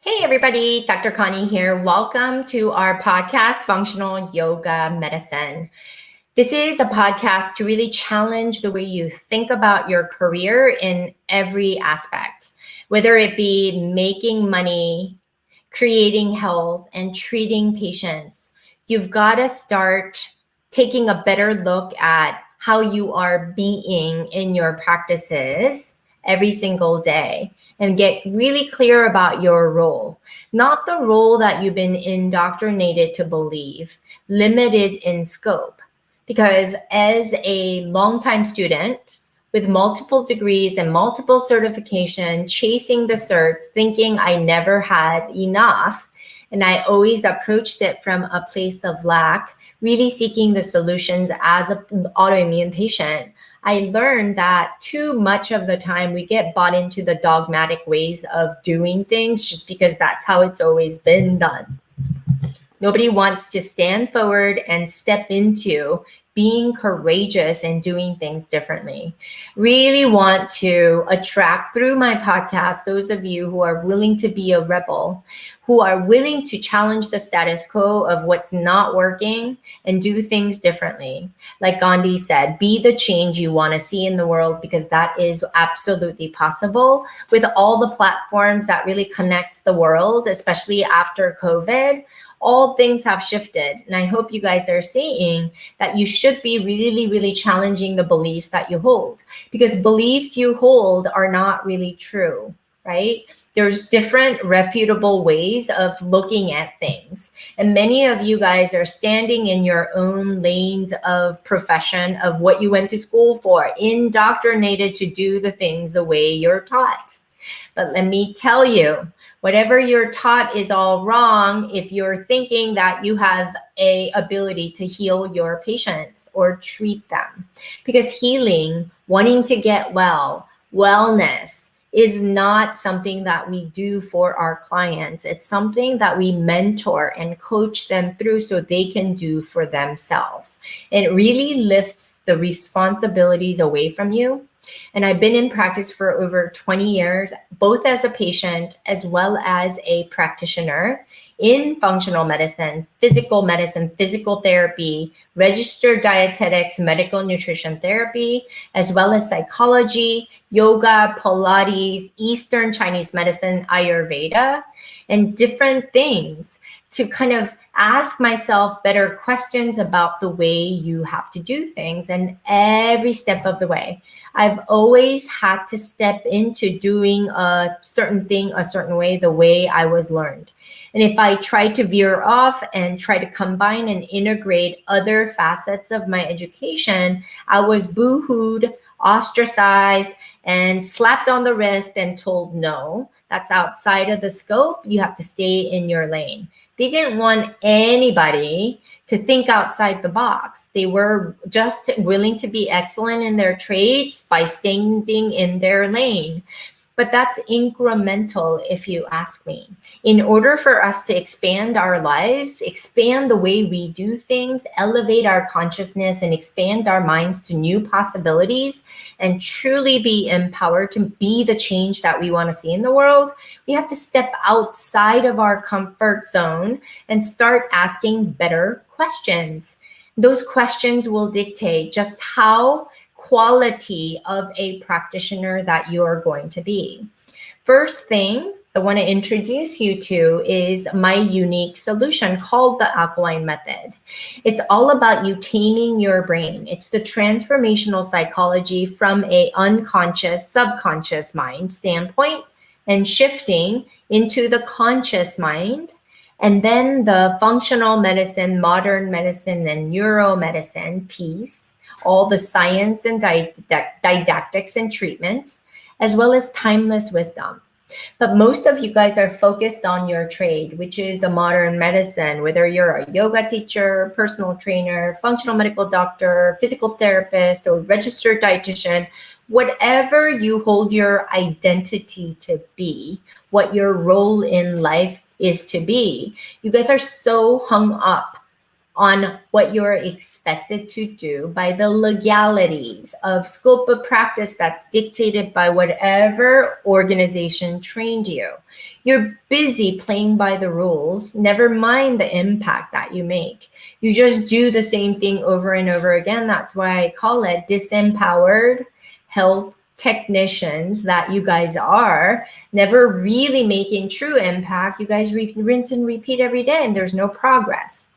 Hey everybody, Dr. Connie here. Welcome to our podcast, Functional Yoga Medicine. This is a podcast to really challenge the way you think about your career in every aspect, whether it be making money, creating health, and treating patients. You've got to start taking a better look at how you are being in your practices every single day and get really clear about your role, not the role that you've been indoctrinated to believe, limited in scope. Because as a longtime student with multiple degrees and multiple certification, chasing the certs, thinking I never had enough, and I always approached it from a place of lack, really seeking the solutions as an autoimmune patient. I learned that too much of the time we get bought into the dogmatic ways of doing things just because that's how it's always been done. Nobody wants to stand forward and step into being courageous and doing things differently. Really want to attract through my podcast those of you who are willing to be a rebel, who are willing to challenge the status quo of what's not working and do things differently. Like Gandhi said, be the change you want to see in the world, because that is absolutely possible with all the platforms that really connects the world, especially after COVID. All things have shifted. And I hope you guys are seeing that you should be really, really challenging the beliefs that you hold, because beliefs you hold are not really true, right? There's different refutable ways of looking at things. And many of you guys are standing in your own lanes of profession of what you went to school for, indoctrinated to do the things the way you're taught. But let me tell you, whatever you're taught is all wrong if you're thinking that you have a ability to heal your patients or treat them. Because healing, wanting to get well, wellness is not something that we do for our clients. It's something that we mentor and coach them through so they can do for themselves. It really lifts the responsibilities away from you. And I've been in practice for over 20 years, both as a patient as well as a practitioner in functional medicine, physical therapy, registered dietetics, medical nutrition therapy, as well as psychology, yoga, Pilates, Eastern Chinese medicine, Ayurveda, and different things to kind of ask myself better questions about the way you have to do things. And every step of the way, I've always had to step into doing a certain thing a certain way, the way I was learned. And if I try to veer off and try to combine and integrate other facets of my education, I was boo-hooed, ostracized, and slapped on the wrist and told, no, that's outside of the scope. You have to stay in your lane. They didn't want anybody to think outside the box. They were just willing to be excellent in their trades by standing in their lane. But that's incremental, if you ask me. In order for us to expand our lives, expand the way we do things, elevate our consciousness, and expand our minds to new possibilities, and truly be empowered to be the change that we want to see in the world, we have to step outside of our comfort zone and start asking better questions. Those questions will dictate just how quality of a practitioner that you're going to be. First thing I want to introduce you to is my unique solution called the alkaline method. It's all about you taming your brain. It's the transformational psychology from a unconscious, subconscious mind standpoint and shifting into the conscious mind. And then the functional medicine, modern medicine, and neuromedicine piece, all the science and didactics and treatments, as well as timeless wisdom. But most of you guys are focused on your trade, which is the modern medicine, whether you're a yoga teacher, personal trainer, functional medical doctor, physical therapist, or registered dietitian, whatever you hold your identity to be, what your role in life is to be. You guys are so hung up on what you're expected to do by the legalities of scope of practice that's dictated by whatever organization trained you. You're busy playing by the rules, never mind the impact that you make. You just do the same thing over and over again. That's why I call it disempowered health technicians that you guys are, never really making true impact. You guys rinse and repeat every day and there's no progress.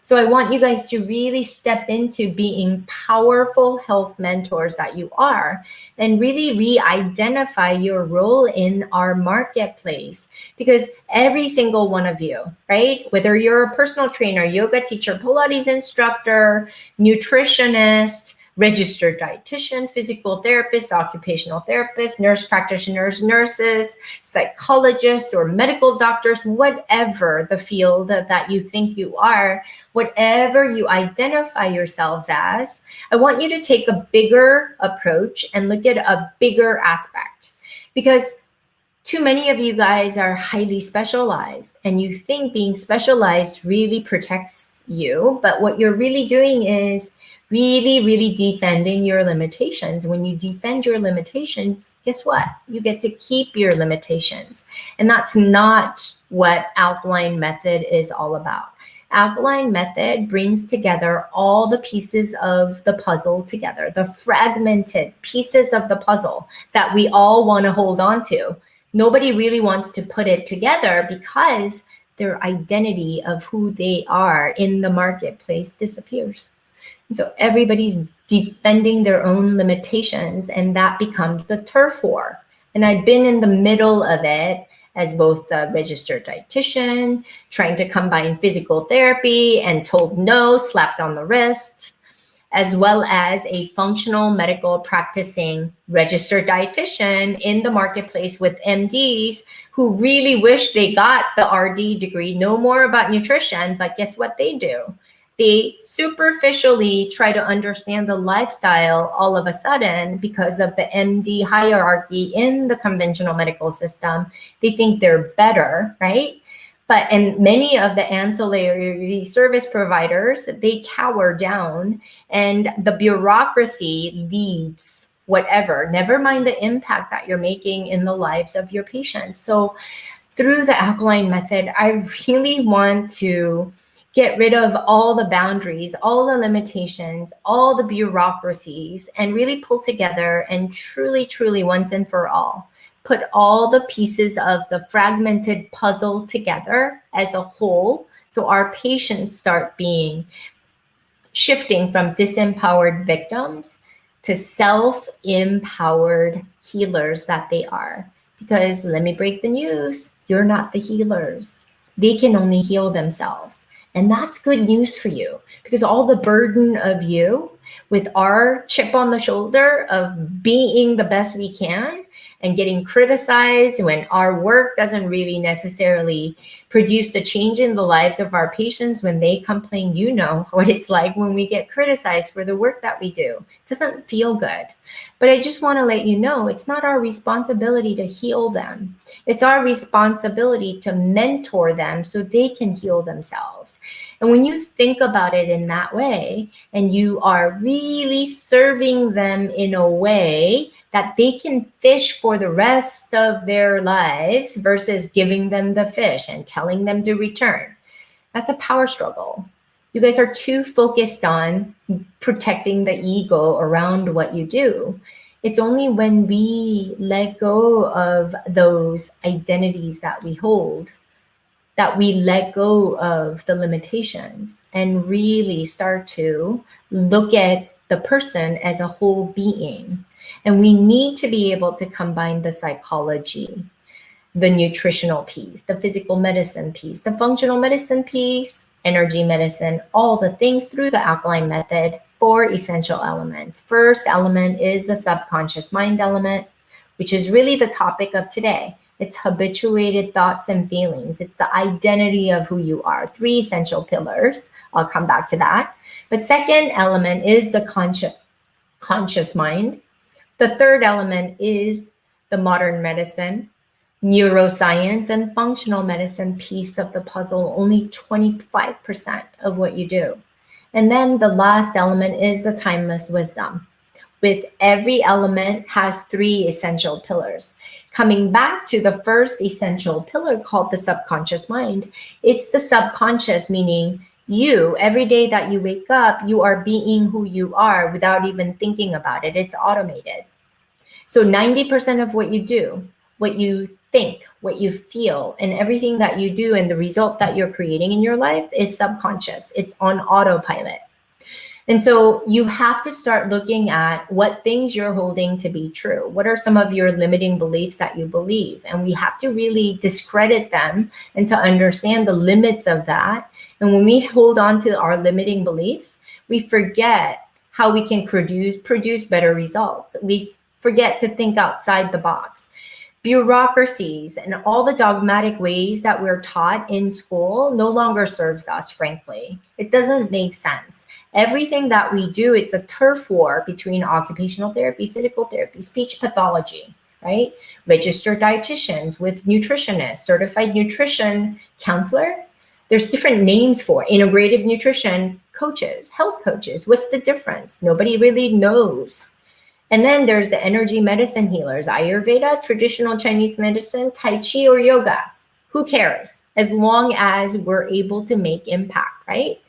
So I want you guys to really step into being powerful health mentors that you are and really re-identify your role in our marketplace, because every single one of you, right? Whether you're a personal trainer, yoga teacher, Pilates instructor, nutritionist, registered dietitian, physical therapist, occupational therapist, nurse practitioners, nurses, psychologists, or medical doctors, whatever the field that you think you are, whatever you identify yourselves as, I want you to take a bigger approach and look at a bigger aspect, because too many of you guys are highly specialized and you think being specialized really protects you, but what you're really doing is really defending your limitations. When you defend your limitations, guess what? You get to keep your limitations. And that's not what Alkaline Method is all about. Alkaline Method brings together all the pieces of the puzzle together, the fragmented pieces of the puzzle that we all want to hold on to. Nobody really wants to put it together because their identity of who they are in the marketplace disappears. And so everybody's defending their own limitations, and that becomes the turf war. And I've been in the middle of it as both a registered dietitian, trying to combine physical therapy and told no, slapped on the wrist, as well as a functional medical practicing registered dietitian in the marketplace with MDs who really wish they got the RD degree, know more about nutrition, but guess what they do? They superficially try to understand the lifestyle all of a sudden because of the MD hierarchy in the conventional medical system. They think they're better, right? And many of the ancillary service providers, they cower down and the bureaucracy leads whatever, never mind the impact that you're making in the lives of your patients. So through the Alkaline Method, I really want to get rid of all the boundaries, all the limitations, all the bureaucracies, and really pull together and truly, once and for all, put all the pieces of the fragmented puzzle together as a whole. So our patients start shifting from disempowered victims to self-empowered healers that they are. Because let me break the news, you're not the healers. They can only heal themselves. And that's good news for you, because all the burden of you with our chip on the shoulder of being the best we can and getting criticized when our work doesn't really necessarily produce the change in the lives of our patients when they complain. You know what it's like when we get criticized for the work that we do. It doesn't feel good. But I just want to let you know, it's not our responsibility to heal them. It's our responsibility to mentor them so they can heal themselves. And when you think about it in that way, and you are really serving them in a way that they can fish for the rest of their lives versus giving them the fish and telling them to return, that's a power struggle. You guys are too focused on protecting the ego around what you do. It's only when we let go of those identities that we hold that we let go of the limitations and really start to look at the person as a whole being. And we need to be able to combine the psychology, the nutritional piece, the physical medicine piece, the functional medicine piece, energy medicine, all the things through the Alkaline Method. 4 essential elements. First element is the subconscious mind element, which is really the topic of today. It's habituated thoughts and feelings. It's the identity of who you are. 3 essential pillars. I'll come back to that. But second element is the conscious mind. The third element is the modern medicine. Neuroscience and functional medicine piece of the puzzle, only 25% of what you do. And then the last element is the timeless wisdom. With every element has three essential pillars. Coming back to the first essential pillar called the subconscious mind, it's the subconscious, meaning you, every day that you wake up, you are being who you are without even thinking about it. It's automated. So 90% of what you do, what you think, what you feel, and everything that you do and the result that you're creating in your life is subconscious. It's on autopilot. And so you have to start looking at what things you're holding to be true. What are some of your limiting beliefs that you believe? And we have to really discredit them and to understand the limits of that. And when we hold on to our limiting beliefs, we forget how we can produce better results. We forget to think outside the box. Bureaucracies and all the dogmatic ways that we're taught in school no longer serves us, frankly. It doesn't make sense. Everything that we do, it's a turf war between occupational therapy, physical therapy, speech pathology, right? Registered dietitians with nutritionists, certified nutrition counselor. There's different names for integrative nutrition coaches, health coaches. What's the difference? Nobody really knows. And then there's the energy medicine healers, Ayurveda, traditional Chinese medicine, Tai Chi, or yoga. Who cares? As long as we're able to make impact, right?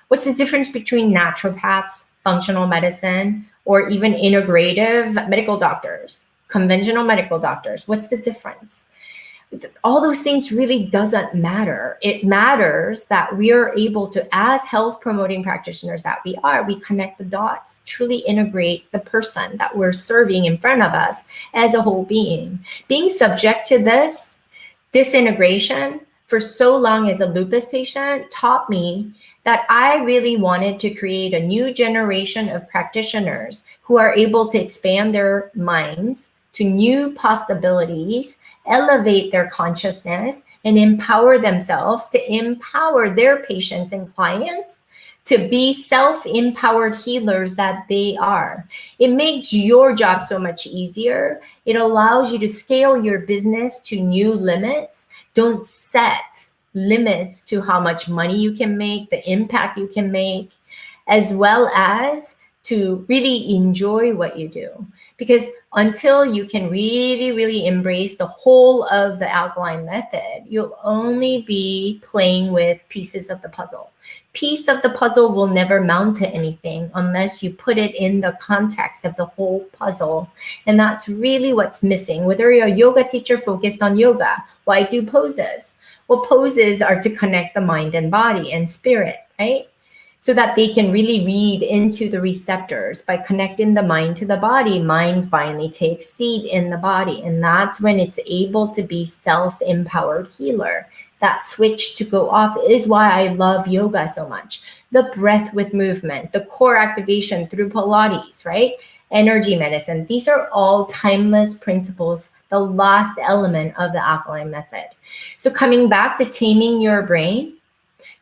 What's the difference between naturopaths, functional medicine, or even integrative medical doctors, conventional medical doctors? What's the difference? All those things really doesn't matter. It matters that we are able to, as health promoting practitioners that we are, we connect the dots, truly integrate the person that we're serving in front of us as a whole being. Being subject to this disintegration for so long as a lupus patient taught me that I really wanted to create a new generation of practitioners who are able to expand their minds to new possibilities, elevate their consciousness, and empower themselves to empower their patients and clients to be self-empowered healers that they are. It makes your job so much easier. It allows you to scale your business to new limits. Don't set limits to how much money you can make, the impact you can make, as well as to really enjoy what you do. Because until you can really, really embrace the whole of the alkaline method, you'll only be playing with pieces of the puzzle. Piece of the puzzle will never mount to anything unless you put it in the context of the whole puzzle. And that's really what's missing. Whether you're a yoga teacher focused on yoga, why do poses? Well, poses are to connect the mind and body and spirit, right? So that they can really read into the receptors. By connecting the mind to the body, mind finally takes seat in the body. And that's when it's able to be self-empowered healer. That switch to go off is why I love yoga so much. The breath with movement, the core activation through Pilates, right? Energy medicine. These are all timeless principles, the last element of the alkaline method. So coming back to taming your brain,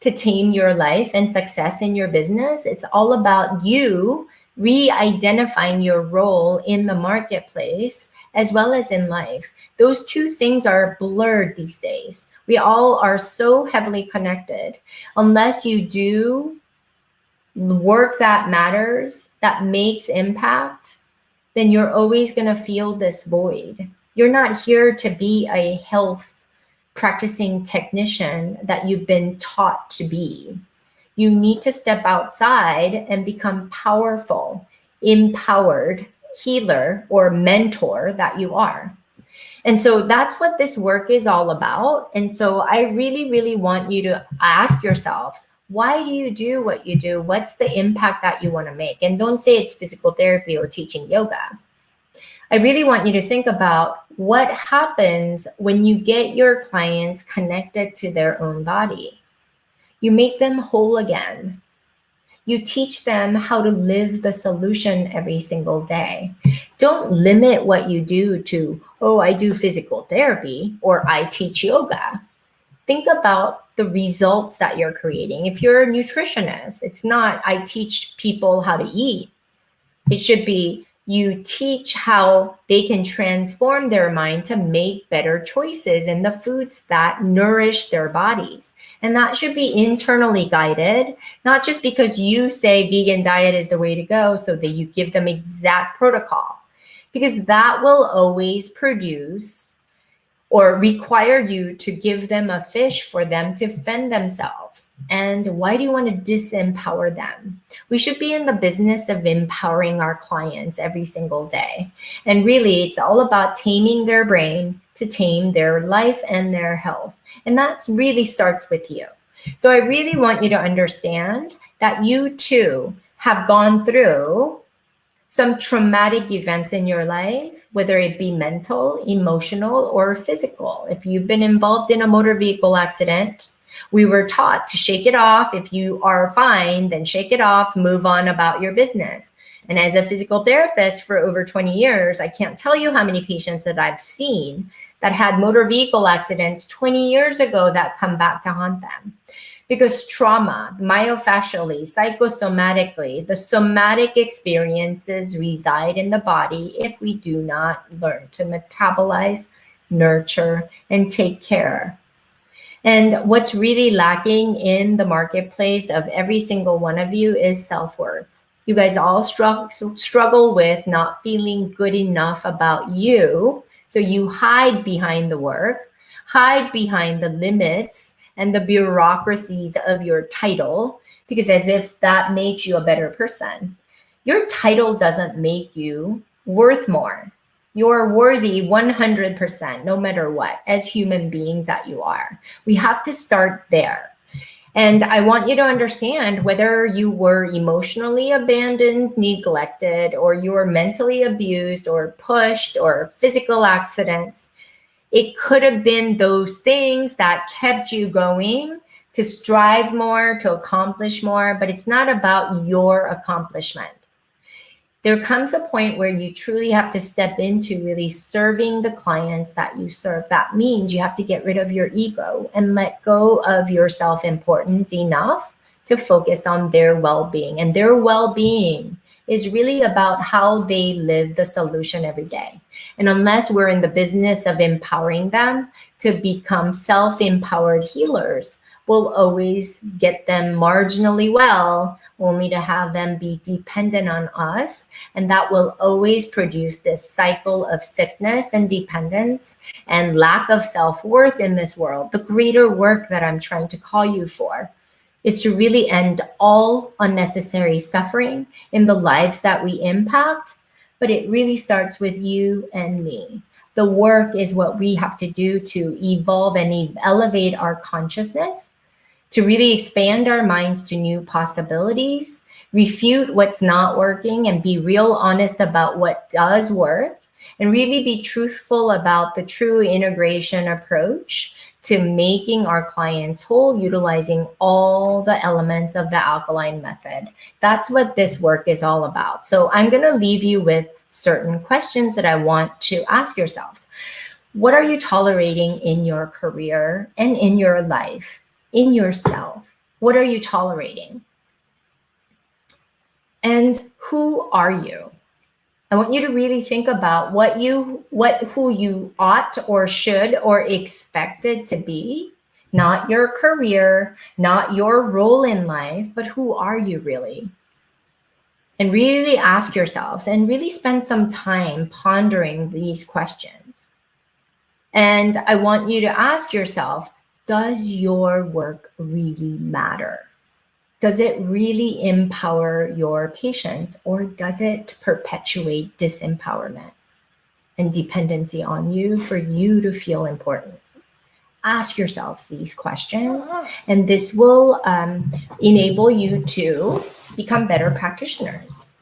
to tame your life and success in your business, it's all about you re-identifying your role in the marketplace as well as in life. Those two things are blurred these days. We all are so heavily connected. Unless you do work that matters, that makes impact, then you're always going to feel this void. You're not here to be a health practicing technician that you've been taught to be. You need to step outside and become powerful, empowered healer or mentor that you are. And so that's what this work is all about. And so I really, really want you to ask yourselves, why do you do what you do? What's the impact that you want to make? And don't say it's physical therapy or teaching yoga. I really want you to think about what happens when you get your clients connected to their own body. You make them whole again. You teach them how to live the solution every single day. Don't limit what you do to, oh, I do physical therapy or I teach yoga. Think about the results that you're creating. If you're a nutritionist, it's not, I teach people how to eat. It should be, You teach how they can transform their mind to make better choices in the foods that nourish their bodies. And that should be internally guided, not just because you say vegan diet is the way to go, so that you give them exact protocol, because that will always produce or require you to give them a fish for them to fend themselves. And why do you want to disempower them? We should be in the business of empowering our clients every single day. And really, it's all about taming their brain to tame their life and their health. And that really starts with you. So I really want you to understand that you too have gone through some traumatic events in your life, whether it be mental, emotional, or physical. If you've been involved in a motor vehicle accident, we were taught to shake it off. If you are fine, then shake it off, move on about your business. And as a physical therapist for over 20 years, I can't tell you how many patients that I've seen that had motor vehicle accidents 20 years ago that come back to haunt them. Because trauma, myofascially, psychosomatically, the somatic experiences reside in the body if we do not learn to metabolize, nurture, and take care. And what's really lacking in the marketplace of every single one of you is self-worth. You guys all struggle with not feeling good enough about you. So you hide behind the work, hide behind the limits and the bureaucracies of your title, because as if that makes you a better person. Your title doesn't make you worth more. You're worthy 100%, no matter what, as human beings that you are. We have to start there. And I want you to understand, whether you were emotionally abandoned, neglected, or you were mentally abused or pushed, or physical accidents, it could have been those things that kept you going to strive more, to accomplish more, but it's not about your accomplishment. There comes a point where you truly have to step into really serving the clients that you serve. That means you have to get rid of your ego and let go of your self-importance enough to focus on their well-being. And their well-being is really about how they live the solution every day. And unless we're in the business of empowering them to become self-empowered healers, we'll always get them marginally well, only to have them be dependent on us. And that will always produce this cycle of sickness and dependence and lack of self-worth in this world. The greater work that I'm trying to call you for is to really end all unnecessary suffering in the lives that we impact. But it really starts with you and me. The work is what we have to do to evolve and elevate our consciousness, to really expand our minds to new possibilities, refute what's not working, and be real honest about what does work, and really be truthful about the true integration approach to making our clients whole, utilizing all the elements of the alkaline method. That's what this work is all about. So I'm going to leave you with certain questions that I want to ask yourselves. What are you tolerating in your career and in your life, in yourself? What are you tolerating? And who are you? I want you to really think about who you ought or should or expected to be, not your career, not your role in life, but who are you really? And really ask yourselves and really spend some time pondering these questions. And I want you to ask yourself, does your work really matter? Does it really empower your patients, or does it perpetuate disempowerment and dependency on you for you to feel important? Ask yourselves these questions, and this will enable you to become better practitioners,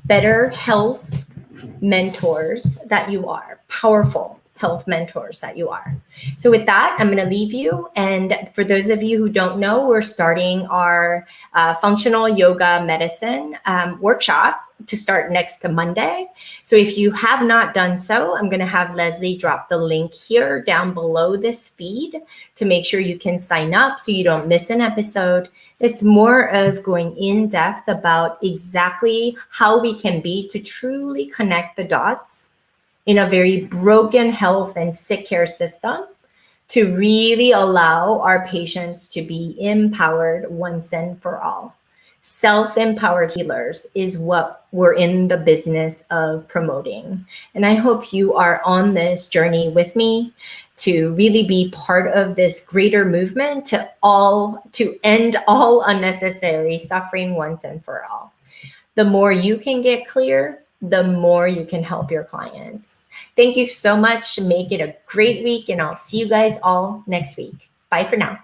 better health mentors that you are, powerful health mentors that you are. So with that, I'm going to leave you. And for those of you who don't know, we're starting our functional yoga medicine workshop to start next Monday. So if you have not done so, I'm going to have Leslie drop the link here down below this feed to make sure you can sign up so you don't miss an episode. It's more of going in depth about exactly how we can be to truly connect the dots in a very broken health and sick care system to really allow our patients to be empowered once and for all. Self-empowered healers is what we're in the business of promoting. And I hope you are on this journey with me to really be part of this greater movement to end all unnecessary suffering once and for all. The more you can get clear, the more you can help your clients. Thank you so much. Make it a great week, and I'll see you guys all next week. Bye for now.